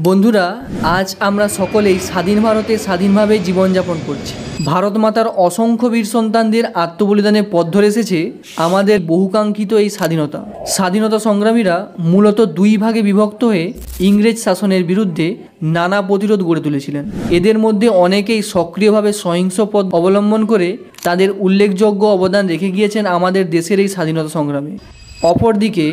বন্ধুরা, আজ আমরা সকলেই স্বাধীন ভারতে স্বাধীনভাবে জীবনযাপন করছি। ভারত মাতার অসংখ্য বীর সন্তানদের আত্মবলিদানের পথ ধরে এসেছে আমাদের বহুকাঙ্ক্ষিত এই স্বাধীনতা সংগ্রামীরা মূলত দুই ভাগে বিভক্ত হয়ে ইংরেজ শাসনের বিরুদ্ধে নানা প্রতিরোধ গড়ে তুলেছিলেন। এদের মধ্যে অনেকেই সক্রিয়ভাবে সহিংস পথ অবলম্বন করে তাদের উল্লেখযোগ্য অবদান রেখে গিয়েছেন আমাদের দেশের এই স্বাধীনতা সংগ্রামে। অপরদিকে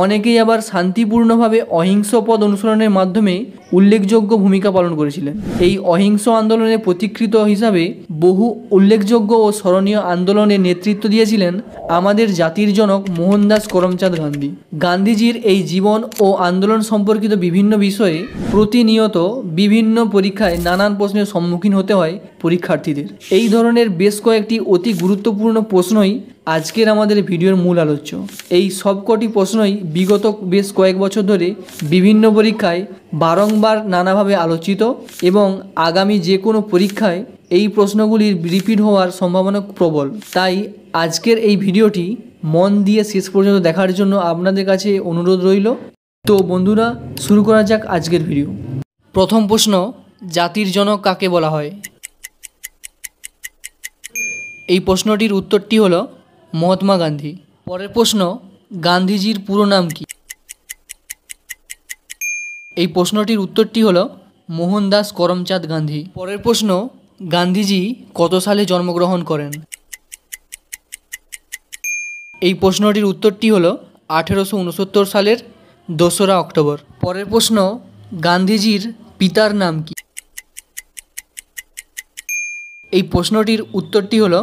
অনেকেই আবার শান্তিপূর্ণভাবে অহিংস পথ অনুসরণের মাধ্যমে উল্লেখযোগ্য ভূমিকা পালন করেছিলেন। এই অহিংস আন্দোলনের প্রতিকৃত হিসাবে বহু উল্লেখযোগ্য ও স্মরণীয় আন্দোলনের নেতৃত্ব দিয়েছিলেন আমাদের জাতির জনক মোহনদাস করমচাঁদ গান্ধী। গান্ধীজির এই জীবন ও আন্দোলন সম্পর্কিত বিভিন্ন বিষয়ে প্রতিনিয়ত বিভিন্ন পরীক্ষায় নানান প্রশ্নের সম্মুখীন হতে হয় পরীক্ষার্থীদের। এই ধরনের বেশ কয়েকটি অতি গুরুত্বপূর্ণ প্রশ্নই আজকের আমাদের ভিডিওর মূল আলোচ্য। এই সবকটি প্রশ্নই বিগত বেশ কয়েক বছর ধরে বিভিন্ন পরীক্ষায় বারংবার নানাভাবে আলোচিত এবং আগামী যে কোনো পরীক্ষায় এই প্রশ্নগুলির রিপিট হওয়ার সম্ভাবনা প্রবল। তাই আজকের এই ভিডিওটি মন দিয়ে শেষ পর্যন্ত দেখার জন্য আপনাদের কাছে অনুরোধ রইল। তো বন্ধুরা, শুরু করা যাক আজকের ভিডিও। প্রথম প্রশ্ন, জাতির জনক কাকে বলা হয়? এই প্রশ্নটির উত্তরটি হলো মহাত্মা গান্ধী। পরের প্রশ্ন, গান্ধীজির পুরো নাম কি? এই প্রশ্নটির উত্তরটি হলো মোহনদাস করমচাঁদ গান্ধী। পরের প্রশ্ন, গান্ধীজি কত সালে জন্মগ্রহণ করেন? এই প্রশ্নটির উত্তরটি হলো 1869 সালের 2রা অক্টোবর। পরের প্রশ্ন, গান্ধীজির পিতার নাম কি? এই প্রশ্নটির উত্তরটি হলো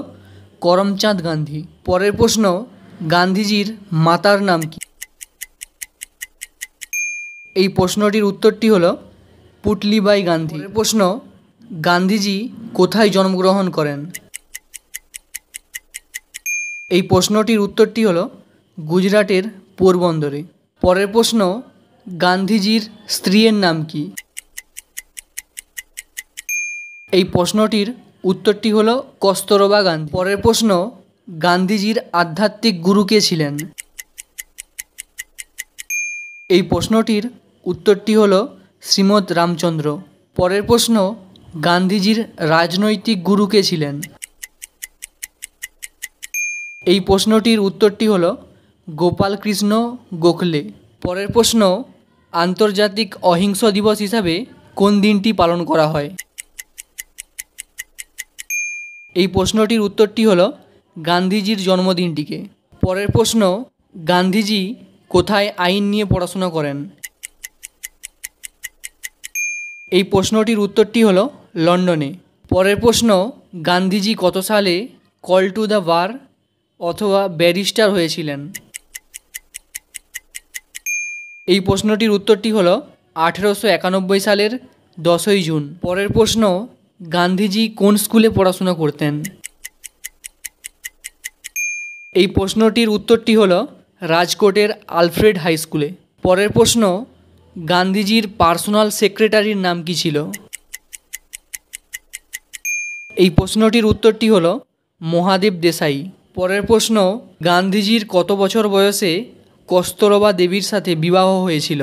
করমচাঁদ গান্ধী। পরের প্রশ্ন, গান্ধীজির মাতার নাম কি? এই প্রশ্নটির উত্তরটি হলো পুটলিবাই গান্ধী। পরের প্রশ্ন, গান্ধীজি কোথায় জন্মগ্রহণ করেন? এই প্রশ্নটির উত্তরটি হলো গুজরাটের পোরবন্দরে। পরের প্রশ্ন, গান্ধীজির স্ত্রীর নাম কি? এই প্রশ্নটির উত্তরটি হলো কস্তরবা গান্ধী। পরের প্রশ্ন, গান্ধীজির আধ্যাত্মিক গুরু কে ছিলেন? এই প্রশ্নটির উত্তরটি হলো শ্রীমৎ রামচন্দ্র। পরের প্রশ্ন, গান্ধীজির রাজনৈতিক গুরু কে ছিলেন? এই প্রশ্নটির উত্তরটি হলো গোপালকৃষ্ণ গোখলে। পরের প্রশ্ন, আন্তর্জাতিক অহিংস দিবস হিসাবে কোন দিনটি পালন করা হয়? এই প্রশ্নটির উত্তরটি হলো গান্ধীজির জন্মদিনটিকে। পরের প্রশ্ন, গান্ধীজি কোথায় আইন নিয়ে পড়াশোনা করেন? এই প্রশ্নটির উত্তরটি হলো লন্ডনে। পরের প্রশ্ন, গান্ধীজি কত সালে কল টু দ্য বার অথবা ব্যারিস্টার হয়েছিলেন? এই প্রশ্নটির উত্তরটি হলো 1891 সালের 10ই জুন। পরের প্রশ্ন, গান্ধীজি কোন স্কুলে পড়াশোনা করতেন? এই প্রশ্নটির উত্তরটি হলো রাজকোটের আলফ্রেড হাই স্কুলে। পরের প্রশ্ন, গান্ধীজির পার্সোনাল সেক্রেটারির নাম কি ছিল? এই প্রশ্নটির উত্তরটি হলো মহাদেব দেশাই। পরের প্রশ্ন, গান্ধীজির কত বছর বয়সে কস্তরবা দেবীর সাথে বিবাহ হয়েছিল?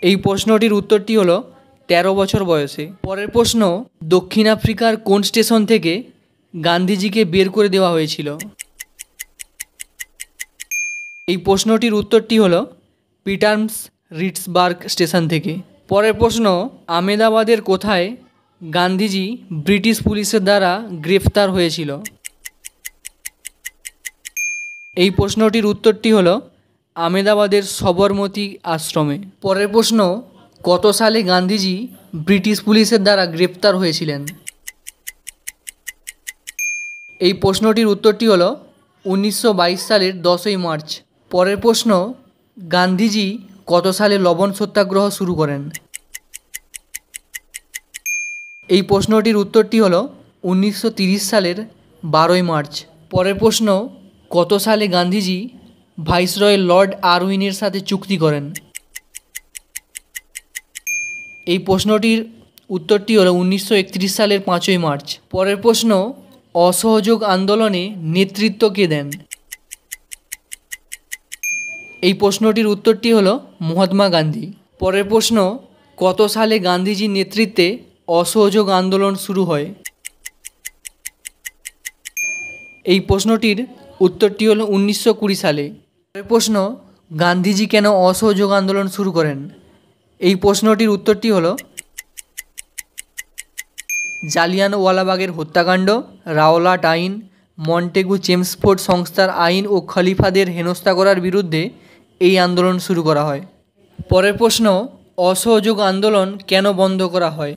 এই প্রশ্নটির উত্তরটি হলো 13 বছর বয়সে। পরের প্রশ্ন, দক্ষিণ আফ্রিকার কোন স্টেশন থেকে গান্ধীজিকে বের করে দেওয়া হয়েছিল? এই প্রশ্নটির উত্তরটি হলো পিটার্মস রিটসবার্গ স্টেশন থেকে। পরের প্রশ্ন, আহমেদাবাদের কোথায় গান্ধীজি ব্রিটিশ পুলিশের দ্বারা গ্রেফতার হয়েছিল? এই প্রশ্নটির উত্তরটি হলো আহমেদাবাদের সবরমতী আশ্রমে। পরের প্রশ্ন, কত সালে গান্ধীজি ব্রিটিশ পুলিশের দ্বারা গ্রেফতার হয়েছিলেন? এই প্রশ্নটির উত্তরটি হলো 1922 সালের 10ই মার্চ। পরের প্রশ্ন, গান্ধীজি কত সালে লবণ সত্যাগ্রহ শুরু করেন? এই প্রশ্নটির উত্তরটি হলো 1930 সালের 12ই মার্চ। পরের প্রশ্ন, কত সালে গান্ধীজি ভাইসরয় লর্ড আরউইনের সাথে চুক্তি করেন? এই প্রশ্নটির উত্তরটি হলো 1931 সালের 5ই মার্চ। পরের প্রশ্ন, অসহযোগ আন্দোলনে নেতৃত্ব কে দেন? এই প্রশ্নটির উত্তরটি হলো মহাত্মা গান্ধী। পরের প্রশ্ন, কত সালে গান্ধীজির নেতৃত্বে অসহযোগ আন্দোলন শুরু হয়? এই প্রশ্নটির উত্তরটি হলো 1920 সালে। পরের প্রশ্ন, গান্ধীজি কেন অসহযোগ আন্দোলন শুরু করেন? এই প্রশ্নটির উত্তরটি হলো জালিয়ানওয়ালাবাগের হত্যাকাণ্ড, রাওলাট আইন, মন্টেগু চেমসফোর্ড সংস্থার আইন ও খলিফাদের হেনস্থা করার বিরুদ্ধে এই আন্দোলন শুরু করা হয়। পরের প্রশ্ন, অসহযোগ আন্দোলন কেন বন্ধ করা হয়?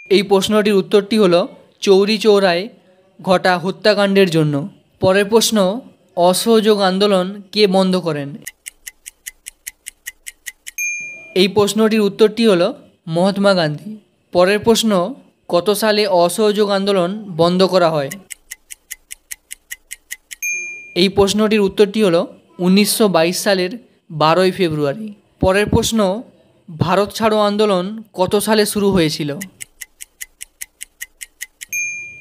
এই প্রশ্নটির উত্তরটি হলো চৌরি চৌরায় ঘটা হত্যাকাণ্ডের জন্য। পরের প্রশ্ন, অসহযোগ আন্দোলন কে বন্ধ করেন? এই প্রশ্নটির উত্তরটি হলো মহাত্মা গান্ধী। পরের প্রশ্ন, কত সালে অসহযোগ আন্দোলন বন্ধ করা হয়? এই প্রশ্নটির উত্তরটি হলো 1922 সালের 12ই ফেব্রুয়ারি। পরের প্রশ্ন, ভারত ছাড়ো আন্দোলন কত সালে শুরু হয়েছিল?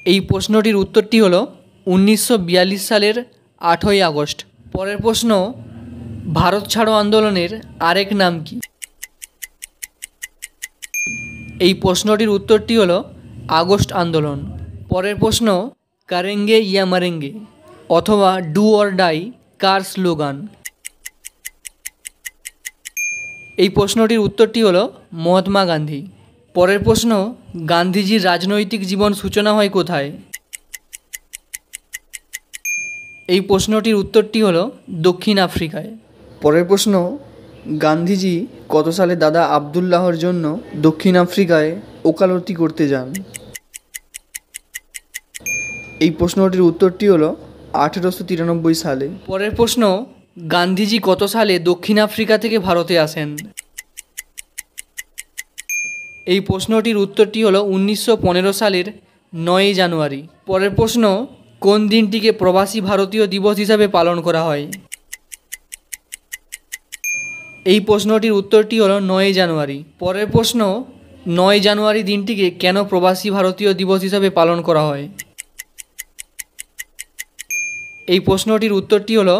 এই প্রশ্নটির উত্তরটি হলো 1942 সালের 8ই আগস্ট। পরের প্রশ্ন, ভারত ছাড়ো আন্দোলনের আরেক নাম কি? এই প্রশ্নটির উত্তরটি হলো আগস্ট আন্দোলন। পরের প্রশ্ন, কারেঙ্গে ইয়া মারেঙ্গে অথবা ডু অর ডাই কার স্লোগান? এই প্রশ্নটির উত্তরটি হলো মহাত্মা গান্ধী। পরের প্রশ্ন, গান্ধীজির রাজনৈতিক জীবন সূচনা হয় কোথায়? এই প্রশ্নটির উত্তরটি হলো দক্ষিণ আফ্রিকায়। পরের প্রশ্ন, গান্ধীজি কত সালে দাদা আবদুল্লাহর জন্য দক্ষিণ আফ্রিকায় ওকালতি করতে যান? এই প্রশ্নটির উত্তরটি হলো 1893 সালে। পরের প্রশ্ন, গান্ধীজি কত সালে দক্ষিণ আফ্রিকা থেকে ভারতে আসেন? এই প্রশ্নটির উত্তরটি হলো 1915 সালের 9ই জানুয়ারি। পরের প্রশ্ন, কোন দিনটিকে প্রবাসী ভারতীয় দিবস হিসাবে পালন করা হয়? এই প্রশ্নটির উত্তরটি হলো 9ই জানুয়ারি। পরের প্রশ্ন, 9 জানুয়ারি দিনটিকে কেন প্রবাসী ভারতীয় দিবস হিসাবে পালন করা হয়? এই প্রশ্নটির উত্তরটি হলো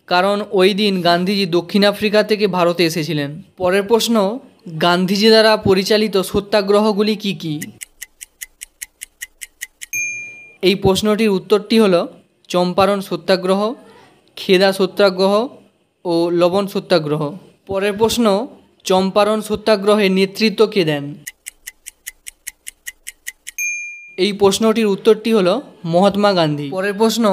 কারণ ওই দিন গান্ধীজি দক্ষিণ আফ্রিকা থেকে ভারতে এসেছিলেন। পরের প্রশ্ন, গান্ধীজি দ্বারা পরিচালিত সত্যাগ্রহগুলি কি কি? এই প্রশ্নটির উত্তরটি হলো চম্পারণ সত্যাগ্রহ, খেদা সত্যাগ্রহ ও লবণ সত্যাগ্রহ। পরের প্রশ্ন, চম্পারণ সত্যাগ্রহের নেতৃত্ব কে দেন? এই প্রশ্নটির উত্তরটি হলো মহাত্মা গান্ধী। পরের প্রশ্ন,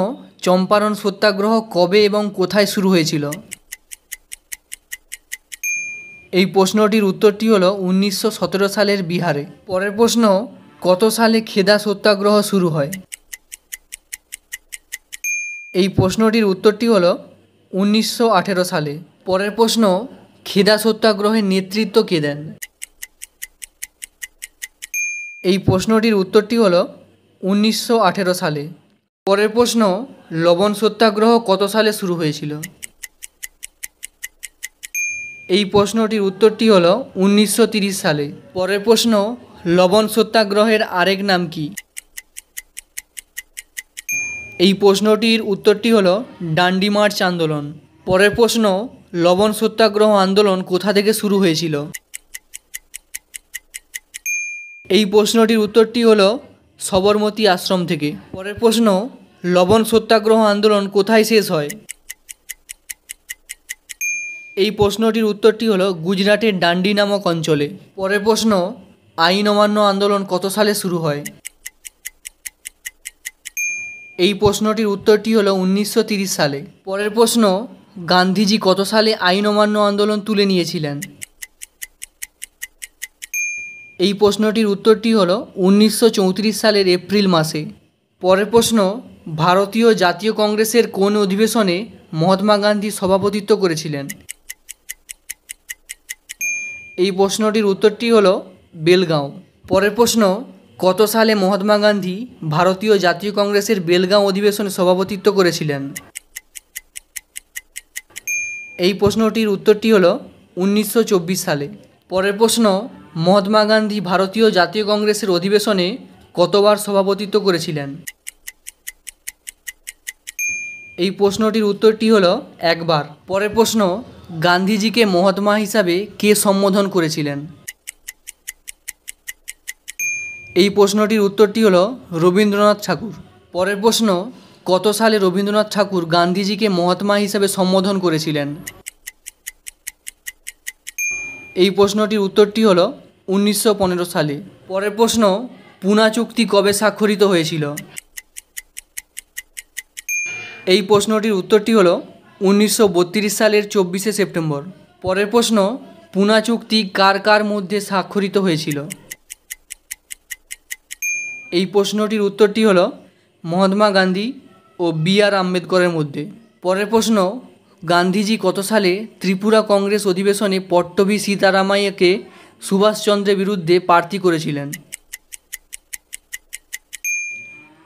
চম্পারণ সত্যাগ্রহ কবে এবং কোথায় শুরু হয়েছিল? এই প্রশ্নটির উত্তরটি হলো 1917 সালের বিহারে। পরের প্রশ্ন, কত সালে খেদা সত্যাগ্রহ শুরু হয়? এই প্রশ্নটির উত্তরটি হলো 1918 সালে। পরের প্রশ্ন, খেদা সত্যাগ্রহের নেতৃত্ব কে দেন? এই প্রশ্নটির উত্তরটি হলো 1918 সালে। পরের প্রশ্ন, লবণ সত্যাগ্রহ কত সালে শুরু হয়েছিল? এই প্রশ্নটির উত্তরটি হলো 1930 সালে। পরের প্রশ্ন, লবণ সত্যাগ্রহের আরেক নাম কি? এই প্রশ্নটির উত্তরটি হলো ডান্ডি মার্চ আন্দোলন। পরের প্রশ্ন, লবণ সত্যাগ্রহ আন্দোলন কোথা থেকে শুরু হয়েছিল? এই প্রশ্নটির উত্তরটি হলো সবরমতী আশ্রম থেকে। পরের প্রশ্ন, লবণ সত্যাগ্রহ আন্দোলন কোথায় শেষ হয়? এই প্রশ্নটির উত্তরটি হলো গুজরাটের ডান্ডি নামক অঞ্চলে। পরের প্রশ্ন, আইন অমান্য আন্দোলন কত সালে শুরু হয়? এই প্রশ্নটির উত্তরটি হলো 1930 সালে। পরের প্রশ্ন, গান্ধীজি কত সালে আইন অমান্য আন্দোলন তুলে নিয়েছিলেন? এই প্রশ্নটির উত্তরটি হলো 1934 সালের এপ্রিল মাসে। পরের প্রশ্ন, ভারতীয় জাতীয় কংগ্রেসের কোন অধিবেশনে মহাত্মা গান্ধী সভাপতিত্ব করেছিলেন? এই প্রশ্নটির উত্তরটি হলো বেলগাঁও। পরের প্রশ্ন, কত সালে মহাত্মা গান্ধী ভারতীয় জাতীয় কংগ্রেসের বেলগাঁও অধিবেশনে সভাপতিত্ব করেছিলেন? এই প্রশ্নটির উত্তরটি হলো 1924 সালে। পরের প্রশ্ন, মহাত্মা গান্ধী ভারতীয় জাতীয় কংগ্রেসের অধিবেশনে কতবার সভাপতিত্ব করেছিলেন? এই প্রশ্নটির উত্তরটি হলো একবার। পরের প্রশ্ন, গান্ধীজিকে মহাত্মা হিসাবে কে সম্বোধন করেছিলেন? এই প্রশ্নটির উত্তরটি হলো রবীন্দ্রনাথ ঠাকুর। পরের প্রশ্ন, কত সালে রবীন্দ্রনাথ ঠাকুর গান্ধীজিকে মহাত্মা হিসাবে সম্বোধন করেছিলেন? এই প্রশ্নটির উত্তরটি হলো 1915 সালে। পরের প্রশ্ন, পুনা চুক্তি কবে স্বাক্ষরিত হয়েছিল? এই প্রশ্নটির উত্তরটি হলো 1932 সালের 24শে সেপ্টেম্বর। পরের প্রশ্ন, পুনা চুক্তি কার কার মধ্যে স্বাক্ষরিত হয়েছিল? এই প্রশ্নটির উত্তরটি হলো মহাত্মা গান্ধী ও বি.আর. আম্বেদকরের মধ্যে। পরের প্রশ্ন, গান্ধীজি কত সালে ত্রিপুরা কংগ্রেস অধিবেশনে পট্টভি সীতারামাইয়াকে সুভাষচন্দ্রের বিরুদ্ধে প্রার্থী করেছিলেন?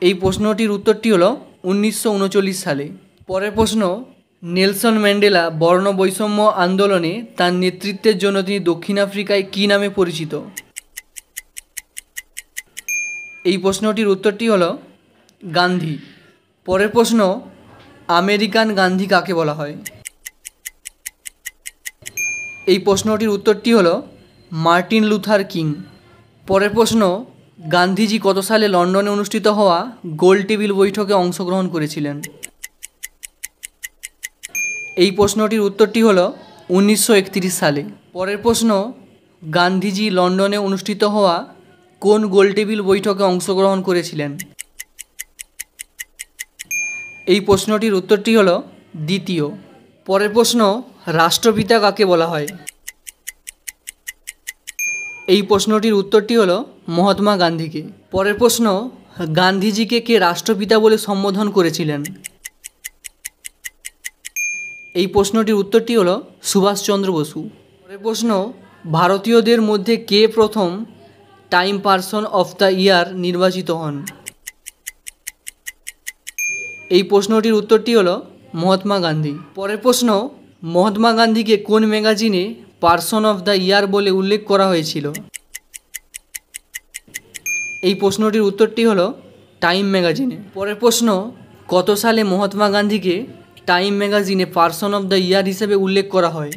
এই প্রশ্নটির উত্তরটি হলো 1939 সালে। পরের প্রশ্ন, নেলসন ম্যান্ডেলা বর্ণ বৈষম্য আন্দোলনে তার নেতৃত্বের জন্য তিনি দক্ষিণ আফ্রিকায় কী নামে পরিচিত? এই প্রশ্নটির উত্তরটি হলো গান্ধী। পরের প্রশ্ন, আমেরিকান গান্ধী কাকে বলা হয়? এই প্রশ্নটির উত্তরটি হলো মার্টিন লুথার কিং। পরের প্রশ্ন, গান্ধীজি কত সালে লন্ডনে অনুষ্ঠিত হওয়া গোল টেবিল বৈঠকে অংশগ্রহণ করেছিলেন? এই প্রশ্নটির উত্তরটি হলো 1931 সালে। পরের প্রশ্ন, গান্ধীজি লন্ডনে অনুষ্ঠিত হওয়া কোন গোল টেবিল বৈঠকে অংশগ্রহণ করেছিলেন? এই প্রশ্নটির উত্তরটি হলো দ্বিতীয়। পরের প্রশ্ন, রাষ্ট্রপিতা কাকে বলা হয়? এই প্রশ্নটির উত্তরটি হলো মহাত্মা গান্ধীকে। পরের প্রশ্ন, গান্ধীজিকে কে রাষ্ট্রপিতা বলে সম্বোধন করেছিলেন? এই প্রশ্নটির উত্তরটি হলো সুভাষচন্দ্র বসু। পরের প্রশ্ন, ভারতীয়দের মধ্যে কে প্রথম টাইম পারসন অফ দ্য ইয়ার নির্বাচিত হন? এই প্রশ্নটির উত্তরটি হলো মহাত্মা গান্ধী। পরের প্রশ্ন, মহাত্মা গান্ধীকে কোন ম্যাগাজিনে পারসন অফ দ্য ইয়ার বলে উল্লেখ করা হয়েছিল? এই প্রশ্নটির উত্তরটি হলো টাইম ম্যাগাজিনে। পরের প্রশ্ন, কত সালে মহাত্মা গান্ধীকে টাইম ম্যাগাজিনে পারসন অফ দ্য ইয়ার হিসেবে উল্লেখ করা হয়?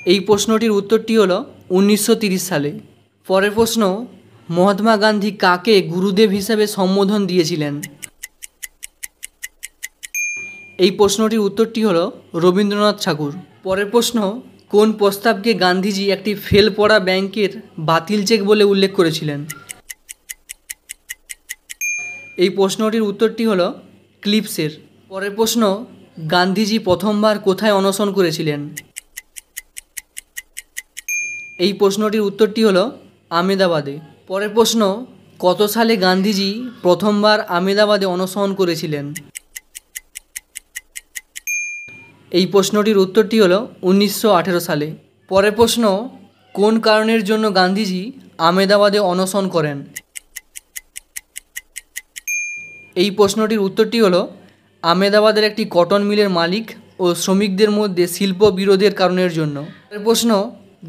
এই প্রশ্নটির উত্তরটি হলো 1930 সালে। পরের প্রশ্ন, মহাত্মা গান্ধী কাকে গুরুদেব হিসেবে সম্বোধন দিয়েছিলেন? এই প্রশ্নটির উত্তরটি হলো রবীন্দ্রনাথ ঠাকুর। পরের প্রশ্ন, কোন প্রস্তাবকে গান্ধীজি একটি ফেল পড়া ব্যাংকের বাতিল চেক বলে উল্লেখ করেছিলেন? এই প্রশ্নটির উত্তরটি হলো ক্লিপসের। পরের প্রশ্ন, গান্ধীজি প্রথমবার কোথায় অনশন করেছিলেন? এই প্রশ্নটির উত্তরটি হলো আমেদাবাদে। পরের প্রশ্ন, কত সালে গান্ধীজি প্রথমবার আমেদাবাদে অনশন করেছিলেন? এই প্রশ্নটির উত্তরটি হলো 1918 সালে। পরের প্রশ্ন, কোন কারণের জন্য গান্ধীজি আমেদাবাদে অনশন করেন? এই প্রশ্নটির উত্তরটি হলো আমেদাবাদের একটি কটন মিলের মালিক ও শ্রমিকদের মধ্যে শিল্প বিরোধের কারণের জন্য। পরের প্রশ্ন,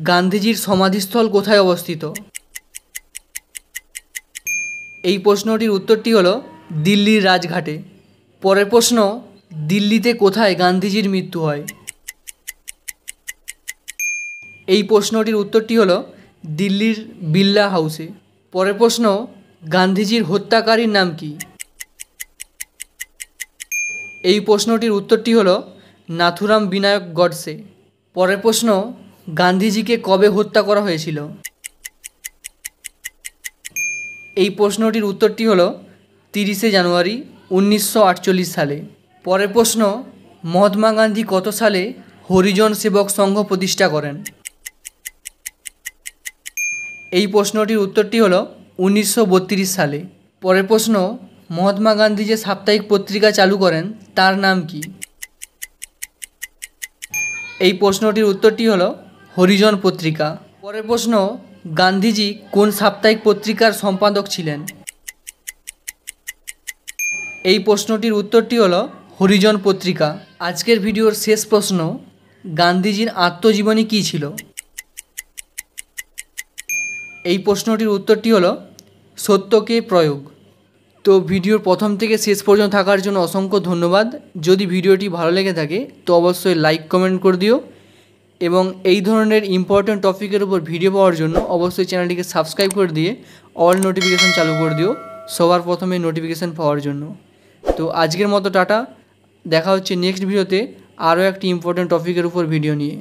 গান্ধীজির সমাধিস্থল কোথায় অবস্থিত? এই প্রশ্নটির উত্তরটি হলো দিল্লির রাজঘাটে। পরের প্রশ্ন, দিল্লিতে কোথায় গান্ধীজির মৃত্যু হয়? এই প্রশ্নটির উত্তরটি হলো দিল্লির বিড়লা হাউসে। পরের প্রশ্ন, গান্ধীজির হত্যাকারীর নাম কি? এই প্রশ্নটির উত্তরটি হলো নাথুরাম বিনায়ক গডসে। পরের প্রশ্ন, গান্ধীজিকে কবে হত্যা করা হয়েছিল? এই প্রশ্নটির উত্তরটি হলো 30শে জানুয়ারি 1948 সালে। পরের প্রশ্ন, মহাত্মা গান্ধী কত সালে হরিজন সেবক সংঘ প্রতিষ্ঠা করেন? এই প্রশ্নটির উত্তরটি হলো 1932 সালে। পরের প্রশ্ন, মহাত্মা গান্ধী যে সাপ্তাহিক পত্রিকা চালু করেন তার নাম কি? এই প্রশ্নটির উত্তরটি হলো হরিজন পত্রিকা। পরের প্রশ্ন, গান্ধীজি কোন সাপ্তাহিক পত্রিকার সম্পাদক ছিলেন? এই প্রশ্নটির উত্তরটি হলো হরিজন পত্রিকা। আজকের ভিডিওর শেষ প্রশ্ন, গান্ধীজির আত্মজীবনী কী ছিল? এই প্রশ্নটির উত্তরটি হলো সত্যকে প্রয়োগ। তো ভিডিওর প্রথম থেকে শেষ পর্যন্ত থাকার জন্য অসংখ্য ধন্যবাদ। যদি ভিডিওটি ভালো লেগে থাকে তো অবশ্যই লাইক কমেন্ট করে দিও এবং এই ধরনের ইম্পর্ট্যান্ট টপিকের উপর ভিডিও পাওয়ার জন্য অবশ্যই চ্যানেলটিকে সাবস্ক্রাইব করে দিয়ে অল নোটিফিকেশান চালু করে দিও সবার প্রথমে নোটিফিকেশান পাওয়ার জন্য। তো আজকের মতো টাটা, দেখা হচ্ছে নেক্সট ভিডিওতে আরও একটি ইম্পর্ট্যান্ট টপিকের উপর ভিডিও নিয়ে।